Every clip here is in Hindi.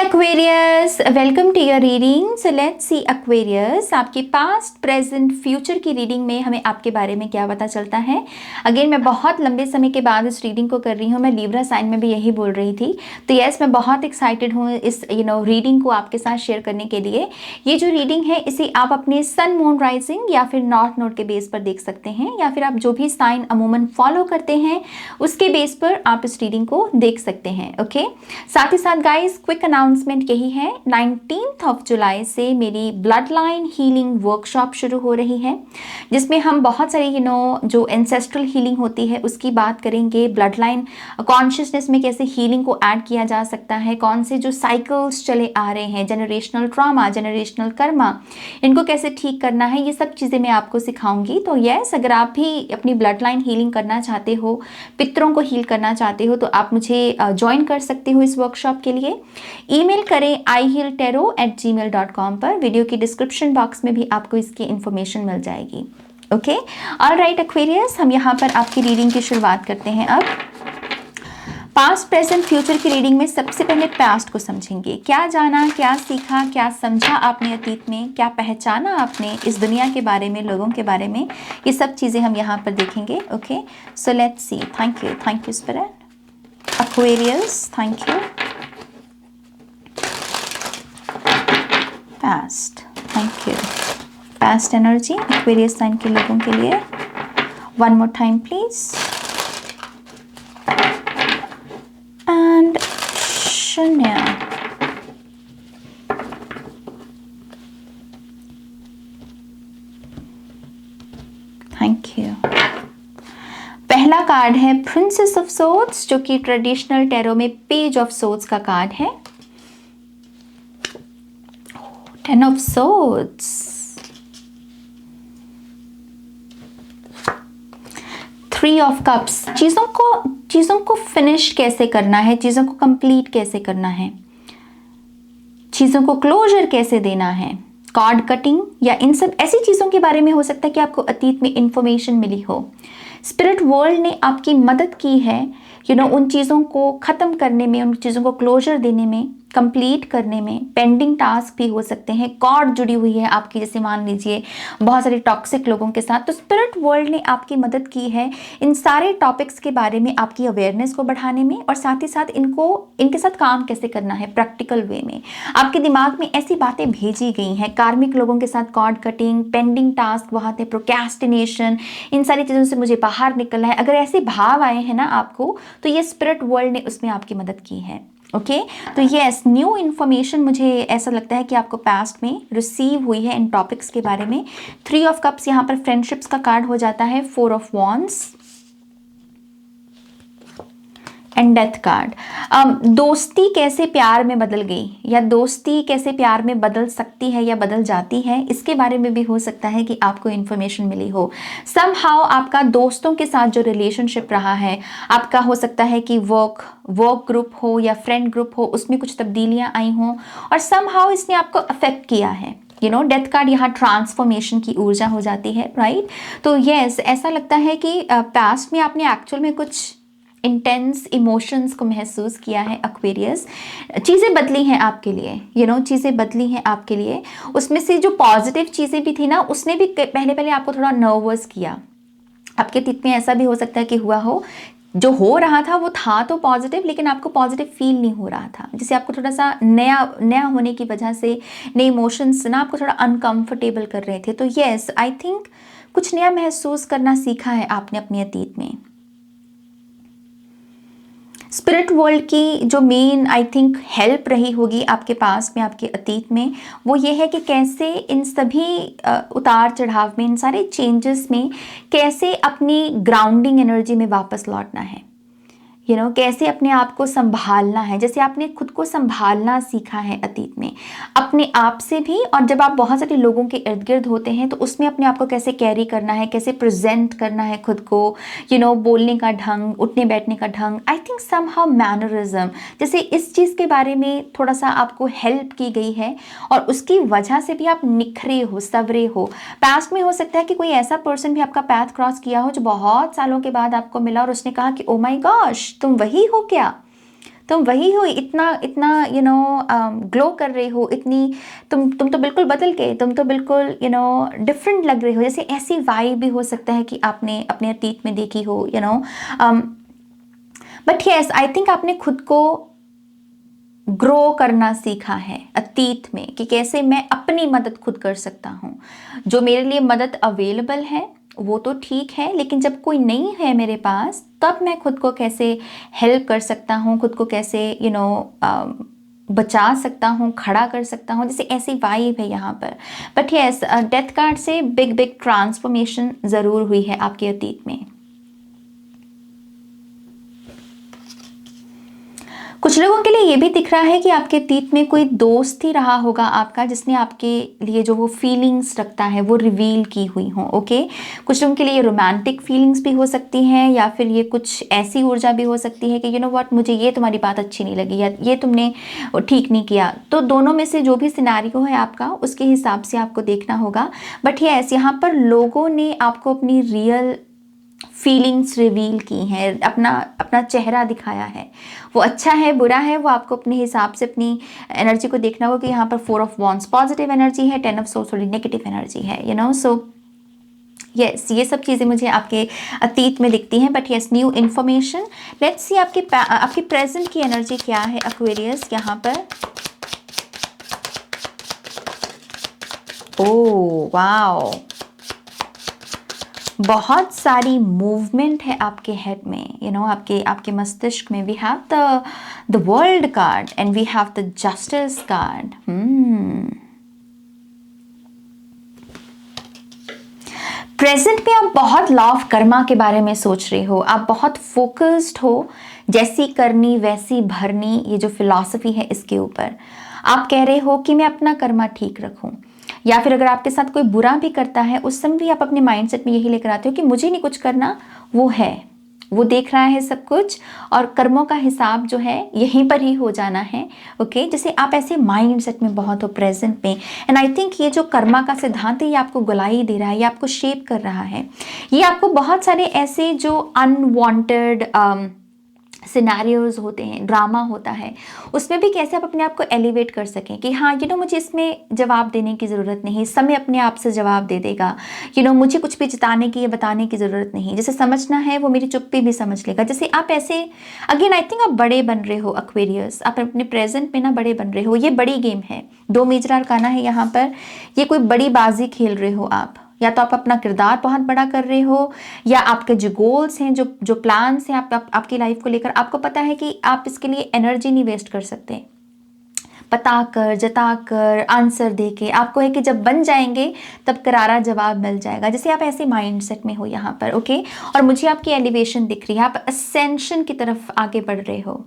Aquarius, welcome to your reading. So let's see Aquarius, आपकी पास्ट प्रेजेंट फ्यूचर की रीडिंग में हमें आपके बारे में क्या पता चलता है. अगेन मैं बहुत लंबे समय के बाद इस रीडिंग को कर रही हूँ. मैं लिब्रा साइन में भी यही बोल रही थी. तो यस, मैं बहुत एक्साइटेड हूँ इस रीडिंग को आपके साथ शेयर करने के लिए. ये जो रीडिंग है इसे आप अपने सन मून राइजिंग या फिर नॉर्थ नोड के बेस पर देख सकते हैं, या फिर आप जो भी साइन अमूमन फॉलो करते हैं उसके बेस पर आप इस रीडिंग को देख सकते हैं. ओके, साथ ही साथ गाइस क्विक अनाउंसमेंट यही है, 19th ऑफ जुलाई से मेरी ब्लड लाइन हीलिंग वर्कशॉप शुरू हो रही है, जिसमें हम बहुत सारी जो एंसेस्ट्रल हीलिंग होती है उसकी बात करेंगे. ब्लड लाइन कॉन्शियसनेस में कैसे हीलिंग को ऐड किया जा सकता है, कौन से जो साइकिल्स चले आ रहे हैं, जनरेशनल ट्रॉमा, जनरेशनल कर्मा, इनको कैसे ठीक करना है, ये सब चीज़ें मैं आपको सिखाऊंगी. तो यस, अगर आप भी अपनी ब्लड लाइन हीलिंग करना चाहते हो, पितरों को हील करना चाहते हो, तो आप मुझे ज्वाइन कर सकते हो इस वर्कशॉप के लिए. ईमेल करें ihealtarot@gmail.com पर. वीडियो की डिस्क्रिप्शन बॉक्स में भी आपको इसकी इन्फॉर्मेशन मिल जाएगी. ओके, ऑलराइट एक्वेरियस, हम यहाँ पर आपकी रीडिंग की शुरुआत करते हैं. अब पास्ट प्रेजेंट फ्यूचर की रीडिंग में सबसे पहले पास्ट को समझेंगे. क्या जाना, क्या सीखा, क्या समझा आपने अतीत में, क्या पहचाना आपने इस दुनिया के बारे में, लोगों के बारे में, ये सब चीज़ें हम यहाँ पर देखेंगे. Okay, so let's see. Thank you spirit. Aquarius, thank you. Past, thank you. Past energy Aquarius sign के लोगों के लिए. One more time please. And शून्य. Thank you. पहला कार्ड है प्रिंसेस ऑफ सोर्ड्स, जो कि ट्रेडिशनल टैरो में पेज ऑफ सोर्ड्स का कार्ड है. Ten of Swords. Three of Cups. चीज़ों को फिनिश कैसे करना है, चीज़ों को कंप्लीट कैसे करना है, चीज़ों को क्लोजर कैसे देना है. कार्ड कटिंग या इन सब ऐसी चीज़ों के बारे में हो सकता है कि आपको अतीत में इंफॉर्मेशन मिली हो. स्पिरिट वर्ल्ड ने आपकी मदद की है उन चीज़ों को ख़त्म करने में, उन चीज़ों को क्लोजर देने में, कंप्लीट करने में. पेंडिंग टास्क भी हो सकते हैं. कॉर्ड जुड़ी हुई है आपकी, जैसे मान लीजिए बहुत सारे टॉक्सिक लोगों के साथ. तो स्पिरिट वर्ल्ड ने आपकी मदद की है इन सारे टॉपिक्स के बारे में, आपकी अवेयरनेस को बढ़ाने में, और साथ ही साथ इनके साथ काम कैसे करना है प्रैक्टिकल वे में. आपके दिमाग में ऐसी बातें भेजी गई हैं. कार्मिक लोगों के साथ कॉर्ड कटिंग, पेंडिंग टास्क बहुत है, प्रोक्रेस्टिनेशन, इन सारी चीज़ों से मुझे बाहर निकलना है. अगर ऐसे भाव आए हैं ना आपको, तो ये स्पिरिट वर्ल्ड ने उसमें आपकी मदद की है. ओके, तो यस, न्यू इन्फॉर्मेशन मुझे ऐसा लगता है कि आपको पास्ट में रिसीव हुई है इन टॉपिक्स के बारे में. 3 ऑफ कप्स यहाँ पर फ्रेंडशिप्स का कार्ड हो जाता है. 4 of wands and death card. दोस्ती कैसे प्यार में बदल गई, या दोस्ती कैसे प्यार में बदल सकती है या बदल जाती है, इसके बारे में भी हो सकता है कि आपको इन्फॉर्मेशन मिली हो. समहाउ आपका दोस्तों के साथ जो रिलेशनशिप रहा है, आपका हो सकता है कि वर्क ग्रुप हो या फ्रेंड ग्रुप हो, उसमें कुछ तब्दीलियां आई हों और समहाउ इसने आपको अफेक्ट किया है. डेथ कार्ड यहाँ ट्रांसफॉर्मेशन की ऊर्जा हो जाती है. राइट, तो यस, ऐसा लगता है कि पास्ट में आपने एक्चुअल में कुछ इंटेंस इमोशंस को महसूस किया है. एक्वेरियस, चीज़ें बदली हैं आपके लिए, चीज़ें बदली हैं आपके लिए. उसमें से जो पॉजिटिव चीज़ें भी थी ना, उसने भी पहले आपको थोड़ा नर्वस किया. आपके अतीत में ऐसा भी हो सकता है कि हुआ हो, जो हो रहा था वो था तो पॉजिटिव, लेकिन आपको पॉजिटिव फील नहीं हो रहा था, जिसे आपको थोड़ा सा नया होने की वजह से नए इमोशंस ना आपको थोड़ा अनकंफर्टेबल कर रहे थे. तो यस, आई थिंक कुछ नया महसूस करना सीखा है आपने अपने अतीत में. स्पिरिट वर्ल्ड की जो मेन आई थिंक हेल्प रही होगी आपके पास में, आपके अतीत में, वो ये है कि कैसे इन सभी उतार चढ़ाव में, इन सारे चेंजेस में कैसे अपनी ग्राउंडिंग एनर्जी में वापस लौटना है। कैसे अपने आप को संभालना है, जैसे आपने खुद को संभालना सीखा है अतीत में, अपने आप से भी, और जब आप बहुत सारे लोगों के इर्द गिर्द होते हैं तो उसमें अपने आप को कैसे कैरी करना है, कैसे प्रेजेंट करना है खुद को, बोलने का ढंग, उठने बैठने का ढंग, आई थिंक समहाउ मैनरिज्म, जैसे इस चीज़ के बारे में थोड़ा सा आपको हेल्प की गई है और उसकी वजह से भी आप निखरे हो, सवरे हो। पास्ट में हो सकता है कि कोई ऐसा पर्सन भी आपका पाथ क्रॉस किया हो जो बहुत सालों के बाद आपको मिला और उसने कहा कि ओ माय गॉश, तुम वही हो क्या, तुम वही हो, इतना इतना ग्लो कर रहे हो, इतनी तुम तो बिल्कुल बदल गए, तुम तो बिल्कुल डिफरेंट लग रहे हो। जैसे ऐसी वाइब भी हो सकता है कि आपने अपने अतीत में देखी हो, बट यस, आई थिंक आपने खुद को ग्रो करना सीखा है अतीत में कि कैसे मैं अपनी मदद खुद कर सकता हूँ। जो मेरे लिए मदद अवेलेबल है वो तो ठीक है, लेकिन जब कोई नहीं है मेरे पास तब मैं खुद को कैसे हेल्प कर सकता हूँ, खुद को कैसे बचा सकता हूँ, खड़ा कर सकता हूँ। जैसे ऐसी वाइब है यहाँ पर। बट यस, डेथ कार्ड से बिग बिग ट्रांसफॉर्मेशन ज़रूर हुई है आपके अतीत में। कुछ लोगों के लिए ये भी दिख रहा है कि आपके अतीत में कोई दोस्त ही रहा होगा आपका, जिसने आपके लिए जो वो फीलिंग्स रखता है वो रिवील की हुई हो। ओके, कुछ लोगों के लिए रोमांटिक फीलिंग्स भी हो सकती हैं, या फिर ये कुछ ऐसी ऊर्जा भी हो सकती है कि व्हाट, मुझे ये तुम्हारी बात अच्छी नहीं लगी या ये तुमने ठीक नहीं किया। तो दोनों में से जो भी सिनेरियो है आपका, उसके हिसाब से आपको देखना होगा। बट यस, यहाँ पर लोगों ने आपको अपनी रियल फीलिंग्स रिवील की हैं, अपना चेहरा दिखाया है। वो अच्छा है, बुरा है, वो आपको अपने हिसाब से अपनी एनर्जी को देखना होगा कि यहाँ पर 4 ऑफ वॉन्ड्स पॉजिटिव एनर्जी है, 10 ऑफ सोर्स थोड़ी नेगेटिव एनर्जी है, सो यस, ये सब चीज़ें मुझे आपके अतीत में दिखती हैं। But yes, new information. Let's see आपकी प्रेजेंट की एनर्जी क्या है एक्वेरियस यहाँ पर। ओह वाओ, बहुत सारी मूवमेंट है आपके हेड में, आपके मस्तिष्क में। We have the world card and we have the justice card. Present में आप बहुत लॉ ऑफ कर्मा के बारे में सोच रहे हो, आप बहुत फोकस्ड हो, जैसी करनी वैसी भरनी, ये जो फिलॉसफी है इसके ऊपर आप कह रहे हो कि मैं अपना कर्मा ठीक रखूं। या फिर अगर आपके साथ कोई बुरा भी करता है, उस समय भी आप अपने माइंडसेट में यही लेकर आते हो कि मुझे नहीं कुछ करना, वो है, वो देख रहा है सब कुछ, और कर्मों का हिसाब जो है यहीं पर ही हो जाना है। ओके, जैसे आप ऐसे माइंडसेट में बहुत हो प्रेजेंट में। एंड आई थिंक ये जो कर्मा का सिद्धांत है ये आपको गुलाई दे रहा है, ये आपको शेप कर रहा है। ये आपको बहुत सारे ऐसे जो अनवांटेड सिनेरियोज होते हैं, ड्रामा होता है, उसमें भी कैसे आप अपने आप को एलिवेट कर सकें कि हाँ मुझे इसमें जवाब देने की ज़रूरत नहीं, समय अपने आप से जवाब दे देगा। मुझे कुछ भी जताने की या बताने की ज़रूरत नहीं, जैसे समझना है वो मेरी चुप्पी भी समझ लेगा। जैसे आप ऐसे अगेन आई थिंक आप बड़े बन रहे हो एक्वेरियस, आप अपने प्रेजेंट में ना बड़े बन रहे हो। ये बड़ी गेम है, 2 मेजर अरकाना है यहाँ पर। ये कोई बड़ी बाजी खेल रहे हो आप, या तो आप अपना किरदार बहुत बड़ा कर रहे हो, या आपके जो गोल्स हैं, जो प्लान्स हैं आपकी लाइफ को लेकर, आपको पता है कि आप इसके लिए एनर्जी नहीं वेस्ट कर सकते। बताकर, जताकर, आंसर देके, आपको है कि जब बन जाएंगे तब करारा जवाब मिल जाएगा। जैसे आप ऐसे माइंडसेट में हो यहाँ पर। ओके, और मुझे आपकी एलिवेशन दिख रही है, आप असेंशन की तरफ आगे बढ़ रहे हो।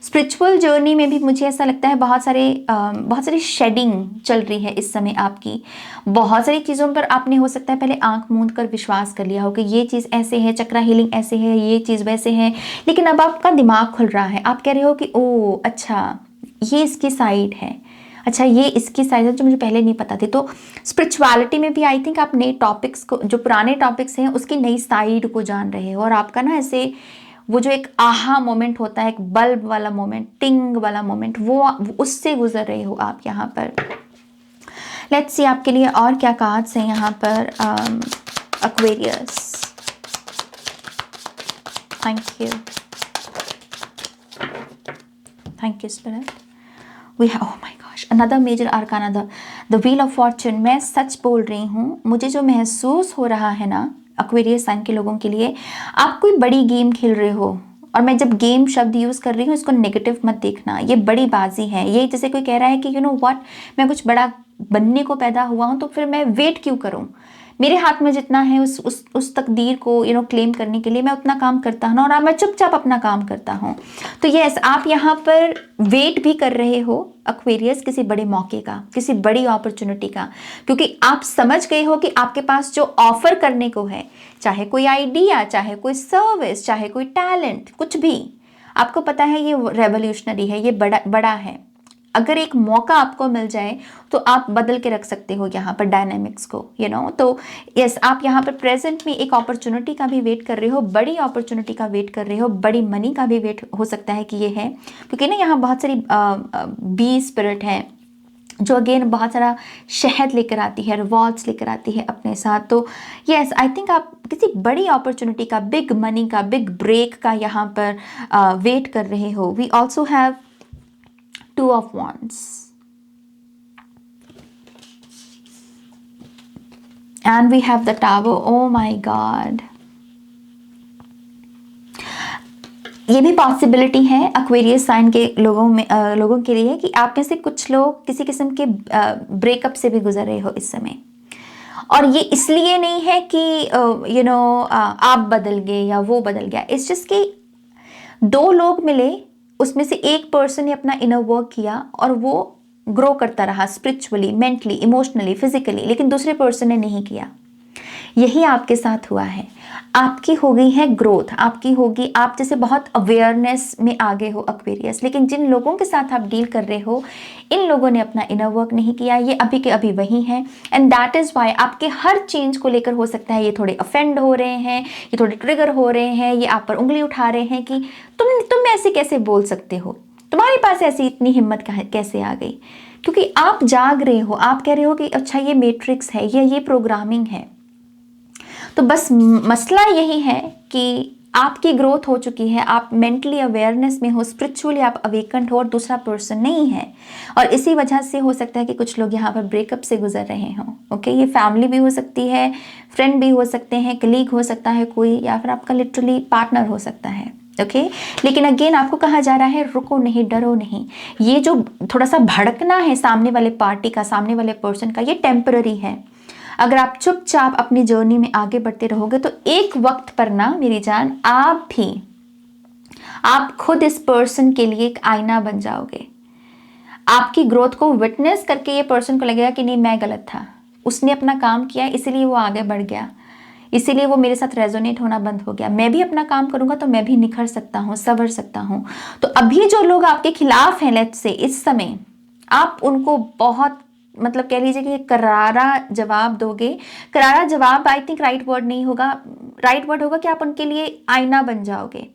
स्पिरिचुअल जर्नी में भी मुझे ऐसा लगता है बहुत सारी शेडिंग चल रही है इस समय आपकी। बहुत सारी चीज़ों पर आपने हो सकता है पहले आंख मूंद कर विश्वास कर लिया हो कि ये चीज़ ऐसे है, चक्रा हीलिंग ऐसे है, ये चीज़ वैसे है, लेकिन अब आपका दिमाग खुल रहा है। आप कह रहे हो कि ओ अच्छा, ये इसकी साइड है, अच्छा ये इसकी साइड है जो मुझे पहले नहीं पता थी। तो स्पिरिचुअलिटी में भी आई थिंक आप नए टॉपिक्स को, जो पुराने टॉपिक्स हैं उसकी नई साइड को जान रहे हो, और आपका ना ऐसे वो जो एक आहा मोमेंट होता है, एक बल्ब वाला मोमेंट, टिंग वाला मोमेंट, वो उससे गुजर रहे हो आप यहाँ पर। लेट्स सी आपके लिए और क्या कार्ड्स हैं यहाँ पर Aquarius. Thank you spirit. We have, oh my gosh, another major arcana, the wheel of fortune. मैं सच बोल रही हूँ, मुझे जो महसूस हो रहा है ना एक्वेरियस साइन के लोगों के लिए, आप कोई बड़ी गेम खेल रहे हो और मैं जब गेम शब्द यूज़ कर रही हूँ, इसको नेगेटिव मत देखना, ये बड़ी बाजी है। ये जैसे कोई कह रहा है कि यू नो व्हाट, मैं कुछ बड़ा बनने को पैदा हुआ हूँ, तो फिर मैं वेट क्यों करूँ? मेरे हाथ में जितना है उस तकदीर को यू नो क्लेम करने के लिए मैं उतना काम करता हूँ, और मैं चुपचाप अपना काम करता हूँ। तो यस, आप यहाँ पर वेट भी कर रहे हो एक्वेरियस, किसी बड़े मौके का, किसी बड़ी अपॉर्चुनिटी का, क्योंकि आप समझ गए हो कि आपके पास जो ऑफर करने को है, चाहे कोई आइडिया, चाहे कोई सर्विस, चाहे कोई टैलेंट, कुछ भी, आपको पता है ये रेवोल्यूशनरी है, ये बड़ा है। अगर एक मौका आपको मिल जाए तो आप बदल के रख सकते हो यहाँ पर डायनेमिक्स को, यू नो। तो यस, आप यहाँ पर प्रेजेंट में एक अपॉर्चुनिटी का भी वेट कर रहे हो, बड़ी अपॉर्चुनिटी का वेट कर रहे हो, बड़ी मनी का भी वेट हो सकता है कि ये है, क्योंकि ना यहाँ बहुत सारी बी स्पिरिट है जो अगेन बहुत सारा शहद लेकर आती है, रिवॉर्ड्स लेकर आती है अपने साथ। तो यस, आई थिंक आप किसी बड़ी अपॉर्चुनिटी का, बिग मनी का, बिग ब्रेक का यहाँ पर वेट कर रहे हो। We also have Two of Wands. And we have the Tower. Oh my God. ये भी पॉसिबिलिटी है एक्वेरियस साइन के लोगों के लिए कि आप में से कुछ लोग किसी किस्म के ब्रेकअप से भी गुजर रहे हो इस समय। और ये इसलिए नहीं है कि यू नो आप बदल गए या वो बदल गया। इट्स जस्ट कि दो लोग मिले, उसमें से एक पर्सन ने अपना इनर वर्क किया और वो ग्रो करता रहा स्पिरिचुअली, मेंटली, इमोशनली, फिजिकली, लेकिन दूसरे पर्सन ने नहीं किया। यही आपके साथ हुआ है। आपकी हो गई है ग्रोथ, आपकी होगी, आप जैसे बहुत अवेयरनेस में आ गए हो एक्वेरियस, लेकिन जिन लोगों के साथ आप डील कर रहे हो, इन लोगों ने अपना इनर वर्क नहीं किया, ये अभी के अभी वही हैं। एंड दैट इज़ वाई आपके हर चेंज को लेकर हो सकता है ये थोड़े अफेंड हो रहे हैं, ये थोड़े ट्रिगर हो रहे हैं, ये आप पर उंगली उठा रहे हैं कि तुम ऐसे कैसे बोल सकते हो, तुम्हारे पास ऐसी इतनी हिम्मत कैसे आ गई। क्योंकि आप जाग रहे हो, आप कह रहे हो कि अच्छा ये मैट्रिक्स है, ये प्रोग्रामिंग है। तो बस मसला यही है कि आपकी ग्रोथ हो चुकी है, आप मेंटली अवेयरनेस में हो, स्पिरिचुअली आप अवेकंड हो, और दूसरा पर्सन नहीं है। और इसी वजह से हो सकता है कि कुछ लोग यहाँ पर ब्रेकअप से गुजर रहे हों। ओके, ये फैमिली भी हो सकती है, फ्रेंड भी हो सकते हैं, कलीग हो सकता है कोई, या फिर आपका लिटरली पार्टनर हो सकता है। ओके, लेकिन अगेन आपको कहा जा रहा है रुको नहीं, डरो नहीं। ये जो थोड़ा सा भड़कना है सामने वाले पार्टी का, सामने वाले पर्सन का, ये टेम्पररी है। अगर आप चुपचाप अपनी जर्नी में आगे बढ़ते रहोगे तो एक वक्त पर ना मेरी जान, आप खुद इस पर्सन के लिए एक आईना बन जाओगे। आपकी ग्रोथ को विटनेस करके ये पर्सन को लगेगा कि नहीं, मैं गलत था, उसने अपना काम किया इसीलिए वो आगे बढ़ गया, इसीलिए वो मेरे साथ रेजोनेट होना बंद हो गया। मैं भी अपना काम करूंगा तो मैं भी निखर सकता हूँ, संवर सकता हूँ। तो अभी जो लोग आपके खिलाफ हैं, लेट्स से इस समय, आप उनको बहुत मतलब कह लीजिए कि करारा जवाब दोगे। करारा जवाब आई थिंक राइट वर्ड नहीं होगा, राइट वर्ड होगा कि आप उनके लिए आईना बन जाओगे,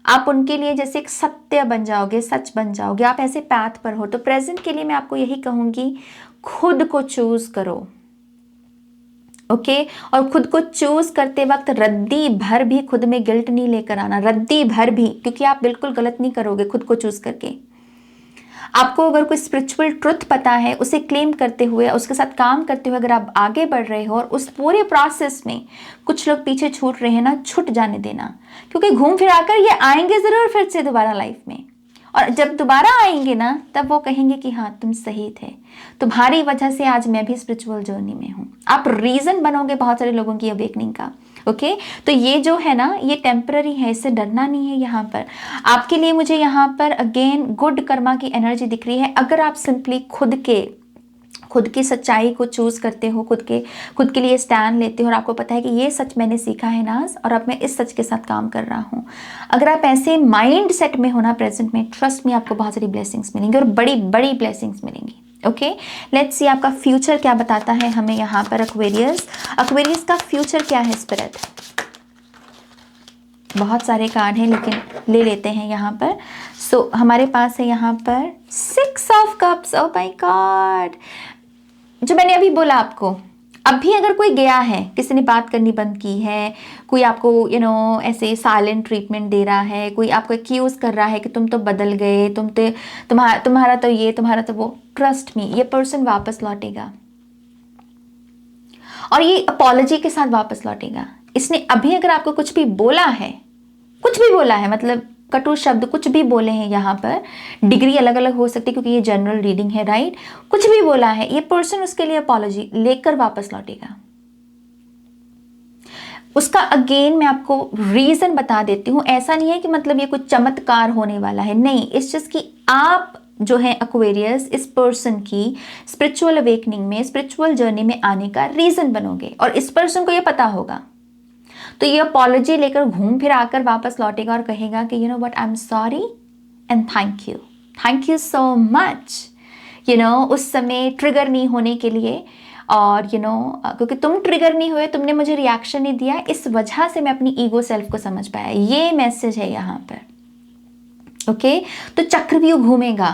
आप उनके लिए जैसे एक सत्य बन जाओगे, सच बन जाओगे, आप ऐसे पैथ पर हो। तो प्रेजेंट के लिए मैं आपको यही कहूंगी, खुद को चूज करो। ओके, और खुद को चूज करते वक्त रद्दी भर भी खुद में गिल्ट नहीं लेकर आना, रद्दी भर भी, क्योंकि आप बिल्कुल गलत नहीं करोगे खुद को चूज करके। आपको अगर कोई स्पिरिचुअल ट्रुथ पता है, उसे क्लेम करते हुए, उसके साथ काम करते हुए अगर आप आगे बढ़ रहे हो, और उस पूरे प्रोसेस में कुछ लोग पीछे छूट रहे हैं ना, छूट जाने देना, क्योंकि घूम फिर आकर ये आएंगे जरूर फिर से दोबारा लाइफ में। और जब दोबारा आएंगे ना, तब वो कहेंगे कि हाँ तुम सही थे, तुम्हारी वजह से आज मैं भी स्पिरिचुअल जर्नी में हूँ। आप रीजन बनोगे बहुत सारे लोगों की अवेकनिंग का। ओके, तो ये जो है ना, ये टेम्पररी है, इससे डरना नहीं है। यहाँ पर आपके लिए मुझे यहाँ पर अगेन गुड कर्मा की एनर्जी दिख रही है। अगर आप सिंपली खुद की सच्चाई को चूज करते हो, खुद के लिए स्टैंड लेते हो, और आपको पता है कि ये सच मैंने सीखा है नाज, और अब मैं इस सच के साथ काम कर रहा हूँ। अगर आप ऐसे माइंड सेट में हो ना प्रेजेंट में, ट्रस्ट में आपको बहुत सारी ब्लेसिंग्स मिलेंगी, और बड़ी बड़ी ब्लेसिंग्स मिलेंगी। ओके, लेट्स सी आपका फ्यूचर क्या बताता है हमें यहाँ पर। एक्वेरियस का फ्यूचर क्या है स्पिरिट? बहुत सारे कार्ड हैं लेकिन ले लेते हैं यहाँ पर। सो हमारे पास है यहाँ पर 6 of cups. Oh my God, जो मैंने अभी बोला आपको, अभी अगर कोई गया है, किसी ने बात करनी बंद की है, कोई आपको ऐसे साइलेंट ट्रीटमेंट दे रहा है, कोई आपको एक्यूज कर रहा है कि तुम तो बदल गए, तुम्हारा तो ये, तुम्हारा तो वो, ट्रस्ट मी, ये पर्सन वापस लौटेगा, और ये अपॉलॉजी के साथ वापस लौटेगा। इसने अभी अगर आपको कुछ भी बोला है, कुछ भी बोला है, मतलब कटु शब्द कुछ भी बोले हैं यहाँ पर, डिग्री अलग अलग हो सकती है क्योंकि ये जनरल रीडिंग है, राइट। कुछ भी बोला है, ये पर्सन उसके लिए अपॉलॉजी लेकर वापस लौटेगा। उसका अगेन मैं आपको रीजन बता देती हूँ, ऐसा नहीं है कि मतलब ये कुछ चमत्कार होने वाला है, नहीं, इट्स जस्ट कि आप जो है एक्वेरियस इस पर्सन की स्पिरिचुअल अवेकनिंग में, स्पिरिचुअल जर्नी में आने का रीजन बनोगे, और इस पर्सन को ये पता होगा, तो ये अपॉलॉजी लेकर घूम फिर आकर वापस लौटेगा और कहेगा कि you know what, I am sorry and thank you so much, you know उस समय ट्रिगर नहीं होने के लिए, और यू नो क्योंकि तुम ट्रिगर नहीं हुए, तुमने मुझे रिएक्शन नहीं दिया, इस वजह से मैं अपनी ईगो सेल्फ को समझ पाया। ये मैसेज है यहाँ पर, ओके। तो चक्रव्यूह घूमेगा,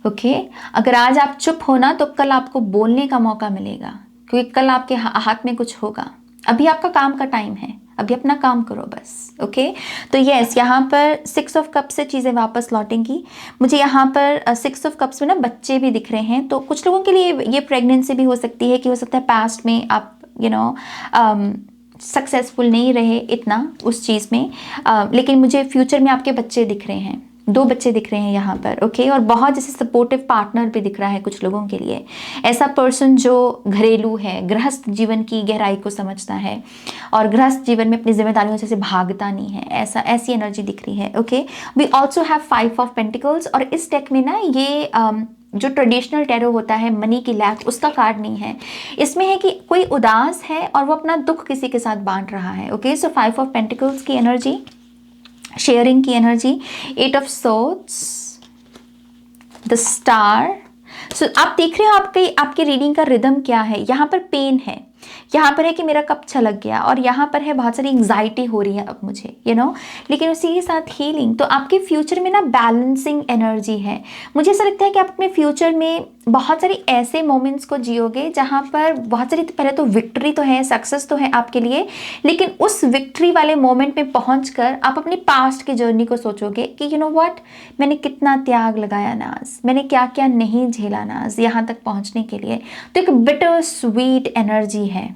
ओके। अगर आज आप चुप हो ना, तो कल आपको बोलने का मौका मिलेगा, क्योंकि कल आपके हाथ में कुछ होगा। अभी आपका काम का टाइम है, अभी अपना काम करो बस, ओके। तो यस, यहाँ पर 6 ऑफ कप्स से चीज़ें वापस लौटेंगी। मुझे यहाँ पर 6 ऑफ कप्स में ना बच्चे भी दिख रहे हैं, तो कुछ लोगों के लिए ये प्रेगनेंसी भी हो सकती है, कि हो सकता है पास्ट में आप यू नो सक्सेसफुल नहीं रहे इतना उस चीज़ में, लेकिन मुझे फ्यूचर में आपके बच्चे दिख रहे हैं, 2 बच्चे दिख रहे हैं यहाँ पर, ओके। और बहुत जैसे सपोर्टिव पार्टनर भी दिख रहा है कुछ लोगों के लिए, ऐसा पर्सन जो घरेलू है, गृहस्थ जीवन की गहराई को समझता है और गृहस्थ जीवन में अपनी जिम्मेदारियों से भागता नहीं है, ऐसी एनर्जी दिख रही है, okay. We also have 5 of pentacles, और इस डेक में ना ये जो ट्रेडिशनल टैरो होता है मनी की लैक, उसका कार्ड नहीं है। इसमें है कि कोई उदास है और वो अपना दुख किसी के साथ बांट रहा है, ओके। सो 5 ऑफ पेंटिकल्स की एनर्जी, शेयरिंग की energy, 8 of swords, the star. So आप देख रहे हो आपकी रीडिंग का रिदम क्या है। यहाँ पर पेन है, यहाँ पर है कि मेरा कप छलक गया, और यहाँ पर है बहुत सारी एंग्जाइटी हो रही है अब मुझे, यू नो, लेकिन उसी के साथ हीलिंग। तो आपके फ्यूचर में ना बैलेंसिंग एनर्जी है। मुझे ऐसा लगता है कि आप अपने फ्यूचर में बहुत सारी ऐसे मोमेंट्स को जियोगे जहाँ पर बहुत सारी, पहले तो विक्ट्री तो है, सक्सेस तो है आपके लिए, लेकिन उस विक्ट्री वाले मोमेंट में पहुंचकर आप अपनी पास्ट की जर्नी को सोचोगे कि यू नो व्हाट, मैंने कितना त्याग लगाया नाज, मैंने क्या क्या नहीं झेला नाज यहाँ तक पहुँचने के लिए। तो एक बिटर स्वीट एनर्जी है।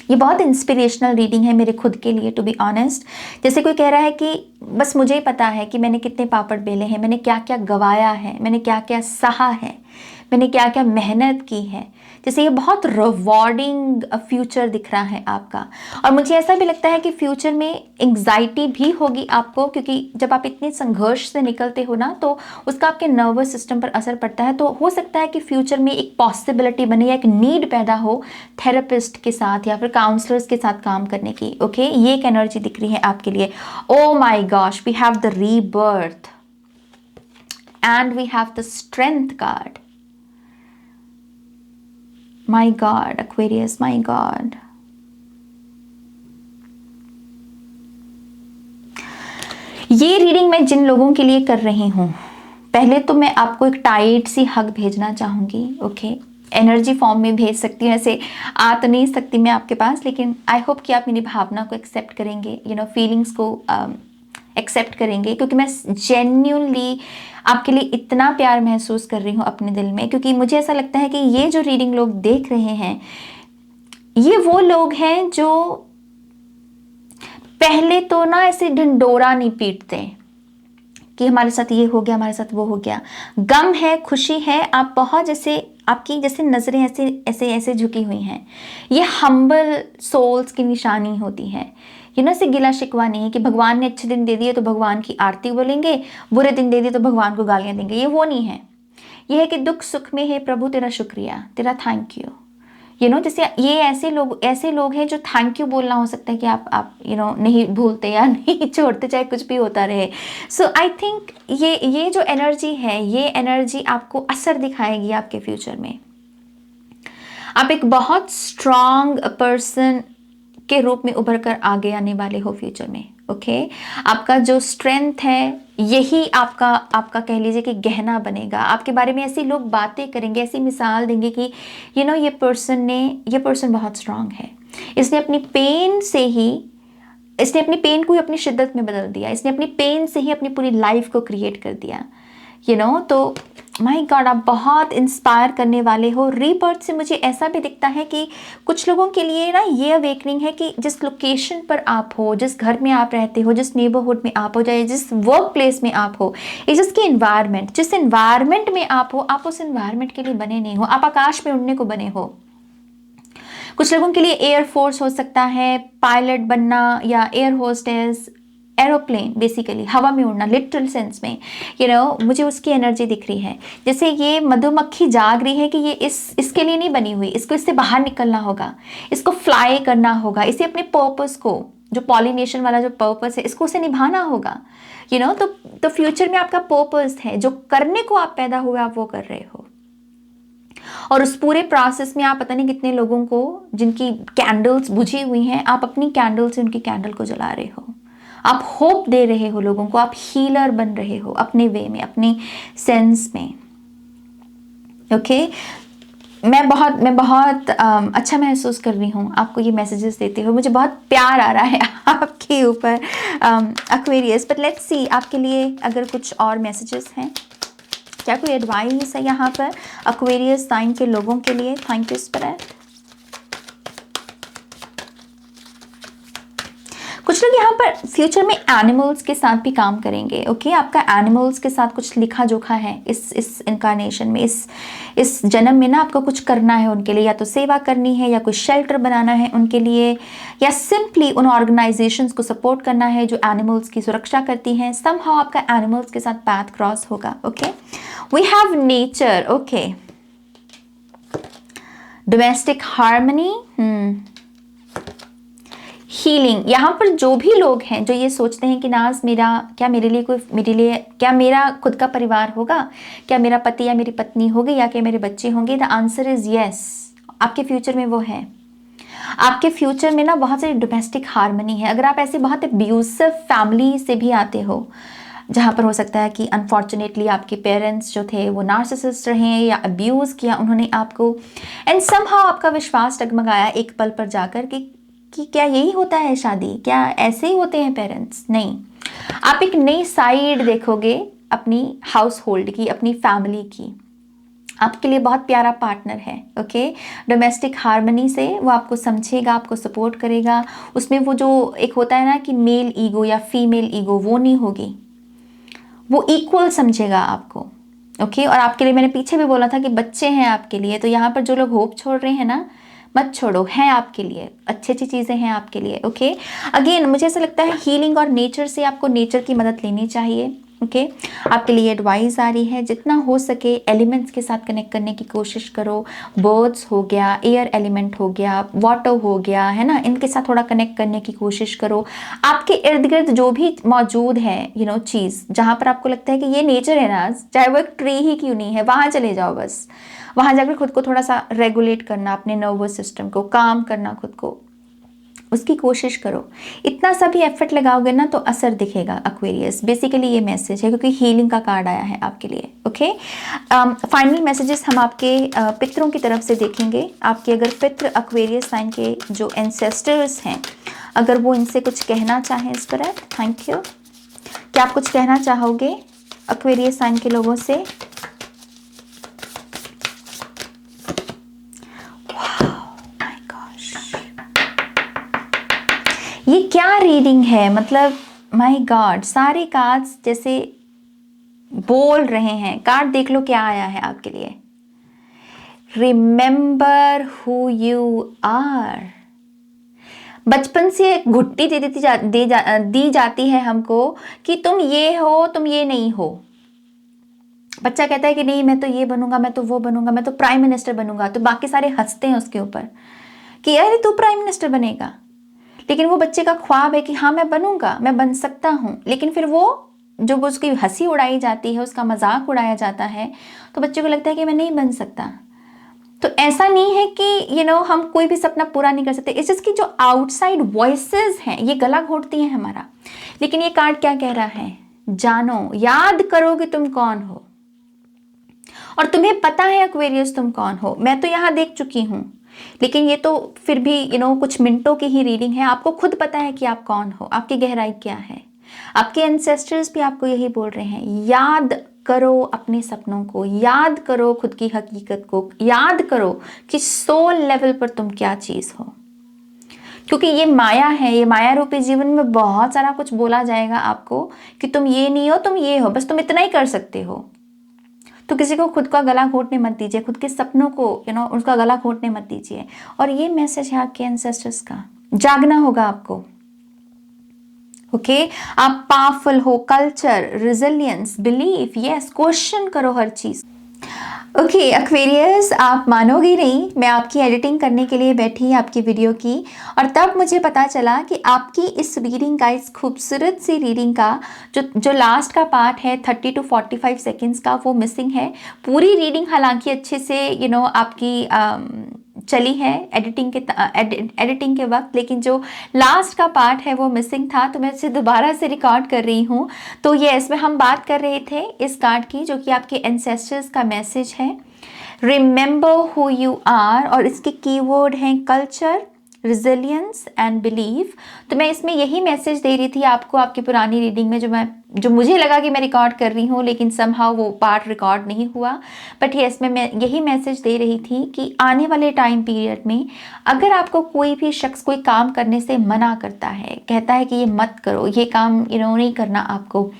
ये बहुत इंस्पिरेशनल रीडिंग है मेरे खुद के लिए, टू बी ऑनेस्ट। जैसे कोई कह रहा है कि बस मुझे ही पता है कि मैंने कितने पापड़ बेले हैं, मैंने क्या क्या गवाया है, मैंने क्या क्या सहा है, मैंने क्या क्या मेहनत की है। जैसे ये बहुत रिवॉर्डिंग फ्यूचर दिख रहा है आपका। और मुझे ऐसा भी लगता है कि फ्यूचर में एंग्जाइटी भी होगी आपको, क्योंकि जब आप इतने संघर्ष से निकलते हो ना, तो उसका आपके नर्वस सिस्टम पर असर पड़ता है। तो हो सकता है कि फ्यूचर में एक पॉसिबिलिटी बने या एक नीड पैदा हो थेरेपिस्ट के साथ या फिर काउंसलर्स के साथ काम करने की, ओके। ये एक एनर्जी दिख रही है आपके लिए। Oh my gosh, we have the rebirth and we have the strength card. My God, Aquarius, my God. ये रीडिंग मैं जिन लोगों के लिए कर रही हूँ, पहले तो मैं आपको एक टाइट सी हग भेजना चाहूँगी, ओके। एनर्जी फॉर्म में भेज सकती हूँ, ऐसे आ तो नहीं सकती मैं आपके पास, लेकिन आई होप कि आप मेरी भावना को एक्सेप्ट करेंगे, यू नो, फीलिंग्स को एक्सेप्ट करेंगे, क्योंकि मैं जेन्युइनली आपके लिए इतना प्यार महसूस कर रही हूँ अपने दिल में। क्योंकि मुझे ऐसा लगता है कि ये जो रीडिंग लोग देख रहे हैं, ये वो लोग हैं जो पहले तो ना ऐसे ढिंडोरा नहीं पीटते कि हमारे साथ ये हो गया, हमारे साथ वो हो गया। गम है, खुशी है, आप बहुत जैसे आपकी जैसे नज़रें ऐसे ऐसे ऐसे झुकी हुई हैं। ये हम्बल सोल्स की निशानी होती है, यू नो, से गिला शिकवा नहीं है कि भगवान ने अच्छे दिन दे दिए तो भगवान की आरती बोलेंगे, बुरे दिन दे दिए तो भगवान को गालियाँ देंगे। ये वो नहीं है। ये है कि दुख सुख में है प्रभु तेरा शुक्रिया, तेरा थैंक यू, यू नो। जैसे ये ऐसे लोग हैं जो थैंक यू बोलना हो सकता है कि आप यू नो नहीं भूलते या नहीं छोड़ते, चाहे कुछ भी होता रहे। सो आई थिंक ये जो एनर्जी है, ये एनर्जी आपको असर दिखाएगी आपके फ्यूचर में। आप एक बहुत स्ट्रांग पर्सन के रूप में उभर कर आगे आने वाले हो फ्यूचर में, ओके। आपका जो स्ट्रेंथ है, यही आपका कह लीजिए कि गहना बनेगा। आपके बारे में ऐसे लोग बातें करेंगे, ऐसी मिसाल देंगे कि यू नो ये पर्सन बहुत स्ट्रांग है, इसने अपनी पेन को ही अपनी शिद्दत में बदल दिया, इसने अपनी पेन से ही अपनी पूरी लाइफ को क्रिएट कर दिया, यू नो। तो माय गॉड, आप बहुत इंस्पायर करने वाले हो। रीबर्थ से मुझे ऐसा भी दिखता है कि कुछ लोगों के लिए ना ये अवेकनिंग है कि जिस लोकेशन पर आप हो, जिस घर में आप रहते हो, जिस नेबरहुड में आप हो, चाहे जिस वर्क प्लेस में आप हो, ये जिसकी इन्वायरमेंट, जिस इन्वायरमेंट में आप हो, आप उस इन्वायरमेंट के लिए बने नहीं हो, आप आकाश में उड़ने को बने हो। कुछ लोगों के लिए एयरफोर्स हो सकता है, पायलट बनना या एयर होस्टेस, एरोप्लेन, बेसिकली हवा में उड़ना लिटरल सेंस में, मुझे उसकी एनर्जी दिख रही है। जैसे ये मधुमक्खी जाग रही है कि ये इसके लिए नहीं बनी हुई, इसको इससे बाहर निकलना होगा, इसको फ्लाई करना होगा, इसे अपने पर्पस को, जो पॉलिनेशन वाला जो पर्पस है, इसको उसे निभाना होगा। तो फ्यूचर में आपका पर्पस है, जो करने को आप पैदा हुए आप वो कर रहे हो। और उस पूरे प्रोसेस में आप पता नहीं कितने लोगों को, जिनकी कैंडल्स बुझी हुई हैं, आप अपनी कैंडल से उनकी कैंडल को जला रहे हो। आप होप दे रहे हो लोगों को, आप हीलर बन रहे हो अपने वे में, अपनी सेंस में। ओके, मैं बहुत अच्छा महसूस कर रही हूँ आपको ये मैसेजेस देते हुए। मुझे बहुत प्यार आ रहा है आपके ऊपर एक्वेरियस। बट लेट्स सी आपके लिए अगर कुछ और मैसेजेस हैं, क्या कोई एडवाइस है यहाँ पर एक्वेरियस साइन के लोगों के लिए। Thank you spirit. कुछ लोग यहाँ पर फ्यूचर में एनिमल्स के साथ भी काम करेंगे। ओके, आपका एनिमल्स के साथ कुछ लिखा जोखा है इस इनकारनेशन में, इस जन्म में ना आपको कुछ करना है उनके लिए, या तो सेवा करनी है, या कोई शेल्टर बनाना है उनके लिए, या सिंपली उन ऑर्गेनाइजेशंस को सपोर्ट करना है जो एनिमल्स की सुरक्षा करती हैं। समहाउ आपका एनिमल्स के साथ पाथ क्रॉस होगा। Okay, we have nature. Okay, domestic harmony, healing. यहाँ पर जो भी लोग हैं जो ये सोचते हैं कि नाज मेरे लिए क्या मेरा खुद का परिवार होगा, क्या मेरा पति या मेरी पत्नी होगी, या क्या मेरे बच्चे होंगे, द आंसर इज यस। आपके फ्यूचर में वो है। आपके फ्यूचर में ना बहुत सारी डोमेस्टिक हार्मनी है। अगर आप ऐसे बहुत अब्यूसिव फैमिली से भी आते हो, जहाँ पर हो सकता है कि अनफॉर्चुनेटली आपके पेरेंट्स जो थे वो नार्सिसिस्ट रहे या अब्यूज़ किया उन्होंने आपको, एंड समहाउ आपका विश्वास डगमगाया एक पल पर जाकर कि क्या यही होता है शादी, क्या ऐसे ही होते हैं पेरेंट्स। नहीं, आप एक नई साइड देखोगे अपनी हाउस होल्ड की, अपनी फैमिली की। आपके लिए बहुत प्यारा पार्टनर है। ओके, डोमेस्टिक हार्मनी से वो आपको समझेगा, आपको सपोर्ट करेगा। उसमें वो जो एक होता है ना कि मेल ईगो या फीमेल ईगो, वो नहीं होगी, वो इक्वल समझेगा आपको। ओके, और आपके लिए मैंने पीछे भी बोला था कि बच्चे हैं आपके लिए, तो यहाँ पर जो लोग होप छोड़ रहे हैं ना, मत छोड़ो, हैं आपके लिए, अच्छी अच्छी चीज़ें हैं आपके लिए। ओके, अगेन मुझे ऐसा लगता है हीलिंग और नेचर से आपको नेचर की मदद लेनी चाहिए। ओके, आपके लिए एडवाइस आ रही है, जितना हो सके एलिमेंट्स के साथ कनेक्ट करने की कोशिश करो। बर्ड्स हो गया, एयर एलिमेंट हो गया, वाटर हो गया, है ना, इनके साथ थोड़ा कनेक्ट करने की कोशिश करो। आपके इर्द गिर्द जो भी मौजूद है चीज़, जहाँ पर आपको लगता है कि ये नेचर है ना, चाहे वो एक ट्री ही क्यों नहीं है, वहाँ चले जाओ। बस वहाँ जाकर खुद को थोड़ा सा रेगुलेट करना, अपने नर्वस सिस्टम को काम करना, खुद को उसकी कोशिश करो। इतना सा भी एफर्ट लगाओगे ना तो असर दिखेगा एक्वेरियस। बेसिकली ये मैसेज है क्योंकि हीलिंग का कार्ड आया है आपके लिए। ओके, फाइनल मैसेजेस हम आपके पितरों की तरफ से देखेंगे। आपके अगर पितृ एक्वेरियस साइन के जो एंसेस्टर्स हैं, अगर वो इनसे कुछ कहना चाहें इस पर, थैंक यू। क्या आप कुछ कहना चाहोगे एक्वेरियस साइन के लोगों से? ये क्या रीडिंग है, मतलब माय गॉड, सारे कार्ड्स जैसे बोल रहे हैं। कार्ड देख लो क्या आया है आपके लिए। Remember who you are. बचपन से घुट्टी दी जाती है हमको कि तुम ये हो, तुम ये नहीं हो। बच्चा कहता है कि नहीं मैं तो ये बनूंगा, मैं तो वो बनूंगा, मैं तो प्राइम मिनिस्टर बनूंगा, तो बाकी सारे हंसते हैं उसके ऊपर कि अरे तू प्राइम मिनिस्टर बनेगा। लेकिन वो बच्चे का ख्वाब है कि हाँ मैं बनूंगा, मैं बन सकता हूँ। लेकिन फिर वो जब उसकी हंसी उड़ाई जाती है, उसका मजाक उड़ाया जाता है, तो बच्चे को लगता है कि मैं नहीं बन सकता। तो ऐसा नहीं है कि हम कोई भी सपना पूरा नहीं कर सकते। इस चीज़ की जो आउटसाइड वॉइसेस हैं ये गला घोटती हैं हमारा। लेकिन ये कार्ड क्या कह रहा है? जानो, याद करो कि तुम कौन हो, और तुम्हें पता है एक्वेरियस तुम कौन हो। मैं तो यहाँ देख चुकी हूँ, लेकिन ये तो फिर भी कुछ मिनटों की ही रीडिंग है। आपको खुद पता है कि आप कौन हो, आपकी गहराई क्या है। आपके एंसेस्टर्स भी आपको यही बोल रहे हैं, याद करो अपने सपनों को, याद करो खुद की हकीकत को, याद करो कि सोल लेवल पर तुम क्या चीज़ हो। क्योंकि ये माया है, ये माया रूपी जीवन में बहुत सारा कुछ बोला जाएगा आपको कि तुम ये नहीं हो, तुम ये हो, बस तुम इतना ही कर सकते हो। तो किसी को खुद का गला घोटने मत दीजिए, खुद के सपनों को उसका गला घोटने मत दीजिए। और ये मैसेज है आपके एंसेस्टर्स का, जागना होगा आपको। ओके आप पावरफुल हो, culture, resilience, belief, yes, question करो हर चीज। ओके एक्वेरियस, आप मानोगे नहीं, मैं आपकी एडिटिंग करने के लिए बैठी आपकी वीडियो की, और तब मुझे पता चला कि आपकी इस रीडिंग का, इस खूबसूरत सी रीडिंग का जो लास्ट का पार्ट है 30 to 45 सेकेंड्स का, वो मिसिंग है। पूरी रीडिंग हालांकि अच्छे से आपकी चली है एडिटिंग के वक्त, लेकिन जो लास्ट का पार्ट है वो मिसिंग था, तो मैं इसे दोबारा से रिकॉर्ड कर रही हूँ। तो ये इसमें हम बात कर रहे थे इस कार्ड की, जो कि आपके एंसेस्टर्स का मैसेज है, रिमेंबर हु यू आर, और इसके कीवर्ड हैं कल्चर, रिजिलियंस एंड बिलीफ। तो मैं इसमें यही मैसेज दे रही थी आपको आपकी पुरानी रीडिंग में, जो मुझे लगा कि मैं रिकॉर्ड कर रही हूँ, लेकिन समहाउ वो पार्ट रिकॉर्ड नहीं हुआ। बट ये इसमें मैं यही मैसेज दे रही थी कि आने वाले टाइम पीरियड में अगर आपको कोई भी शख्स कोई काम करने से मना करता है, कहता है कि ये मत करो, ये काम नहीं करना आपको,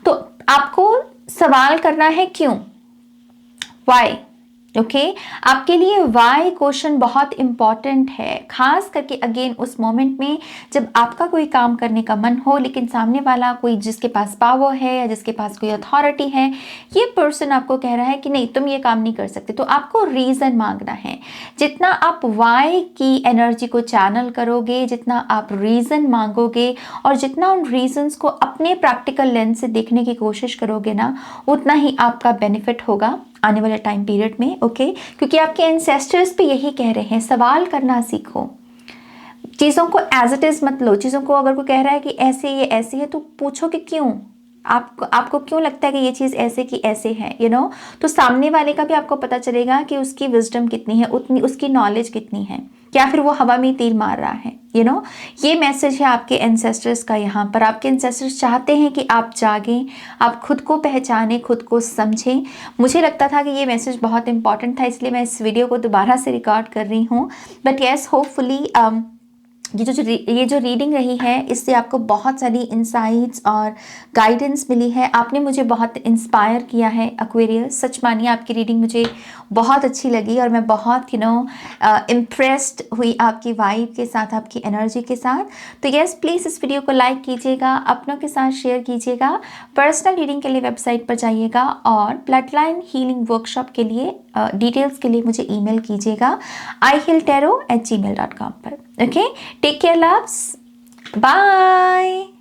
तो आपको सवाल करना है क्यों, वाई। ओके आपके लिए वाई क्वेश्चन बहुत इंपॉर्टेंट है, खास करके अगेन उस मोमेंट में जब आपका कोई काम करने का मन हो, लेकिन सामने वाला कोई जिसके पास पावर है या जिसके पास कोई अथॉरिटी है, ये पर्सन आपको कह रहा है कि नहीं तुम ये काम नहीं कर सकते, तो आपको रीज़न मांगना है। जितना आप वाई की एनर्जी को चैनल करोगे, जितना आप रीज़न मांगोगे, और जितना उन रीजंस को अपने प्रैक्टिकल लेंस से देखने की कोशिश करोगे ना, उतना ही आपका बेनिफिट होगा आने वाले टाइम पीरियड में। ओके क्योंकि आपके एंसेस्टर्स भी यही कह रहे हैं, सवाल करना सीखो, चीज़ों को एज इट इज़ मत लो। चीज़ों को अगर कोई कह रहा है कि ऐसे ये ऐसे है, तो पूछो कि क्यों, आपको क्यों लगता है कि ये चीज़ ऐसे की ऐसे है, तो सामने वाले का भी आपको पता चलेगा कि उसकी विजडम कितनी है, उतनी उसकी नॉलेज कितनी है, या फिर वो हवा में तीर मार रहा है। ये मैसेज है आपके एंसेस्टर्स का। यहाँ पर आपके एंसेस्टर्स चाहते हैं कि आप जागें, आप खुद को पहचानें, खुद को समझें। मुझे लगता था कि ये मैसेज बहुत इंपॉर्टेंट था, इसलिए मैं इस वीडियो को दोबारा से रिकॉर्ड कर रही हूँ। बट येस होपफुली ये जो रीडिंग रही है, इससे आपको बहुत सारी इंसाइट्स और गाइडेंस मिली है। आपने मुझे बहुत इंस्पायर किया है एक्वेरियस, सच मानिए आपकी रीडिंग मुझे बहुत अच्छी लगी, और मैं बहुत इम्प्रेस्ड हुई आपकी वाइब के साथ, आपकी एनर्जी के साथ। तो यस प्लीज़ इस वीडियो को लाइक कीजिएगा, अपनों के साथ शेयर कीजिएगा, पर्सनल रीडिंग के लिए वेबसाइट पर जाइएगा, और ब्लड लाइन हीलिंग वर्कशॉप के लिए डिटेल्स के लिए मुझे ईमेल कीजिएगा ihealtarot@gmail.com पर। Okay take care loves, bye.